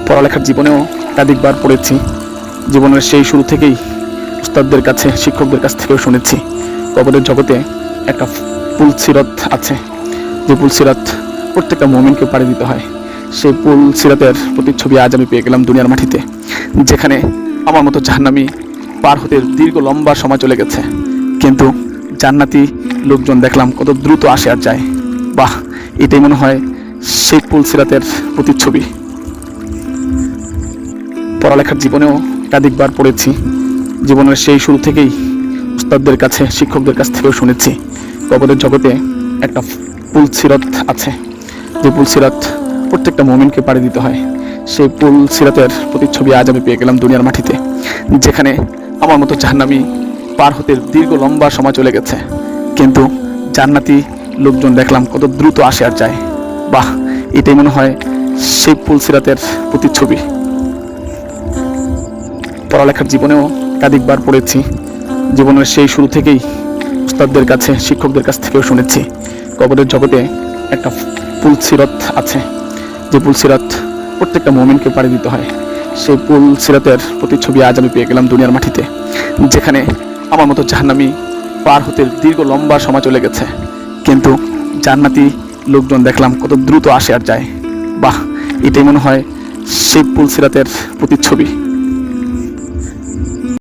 পড়ালেখার জীবনেও একাধিকবার পড়েছি। জীবনের সেই শুরু থেকেই উস্তাদদের কাছে, শিক্ষকদের কাছ থেকেও শুনেছি কবরের জগতে একটা পুল সিরাত আছে, যে পুল সিরাত প্রত্যেকটা মুমিনকে পাড়ি দিতে হয়। সেই পুল সিরাতের প্রতিচ্ছবি আজ আমি পেয়ে গেলাম দুনিয়ার মাটিতে, যেখানে আমার মতো জাহান্নামী পার হতে দীর্ঘ লম্বা সময় চলে গেছে, কিন্তু জান্নাতি লোকজন দেখলাম কত দ্রুত আসে আর যায়। বাহ, এটাই মনে হয় সেই পুল সিরাতের প্রতিচ্ছবি। পড়ালেখার জীবনেও একাধিকবার পড়েছি। জীবনের সেই শুরু থেকেই উস্তাদদের কাছে, শিক্ষকদের কাছ থেকেও শুনেছি কবরের জগতে একটা পুল সিরাত আছে, যে পুল সিরাত প্রত্যেকটা মুমিনকে পাড়ি দিতে হয়। সেই পুল সিরাতের প্রতিচ্ছবি আজ আমি পেয়ে গেলাম দুনিয়ার মাটিতে, যেখানে আমার মতো জাহান্নামী পার হতে দীর্ঘ লম্বা সময় চলে গেছে, কিন্তু জান্নাতি লোকজন দেখলাম কত দ্রুত আসে আর যায়। বাহ, এটাই মনে হয় সেই পুল সিরাতের প্রতিচ্ছবি। পড়ালেখার জীবনেও একাধিকবার পড়েছি। জীবনের সেই শুরু থেকেই উস্তাদদের কাছে, শিক্ষকদের কাছ থেকেও শুনেছি কবরের জগতে একটা পুল সিরাত আছে, যে পুল সিরাত প্রত্যেকটা মুমিনকে পাড়ি দিতে হয়। সেই পুল সিরাতের প্রতিচ্ছবি আজ আমি পেয়ে গেলাম দুনিয়ার মাটিতে, যেখানে আমার মতো জাহান্নামী পার হতে দীর্ঘ লম্বা সময় চলে গেছে, কিন্তু জান্নাতি লোকজন দেখলাম কত দ্রুত আসে আর যায়। বাহ, এটাই মনে হয় সেই পুল সিরাতের প্রতিচ্ছবি।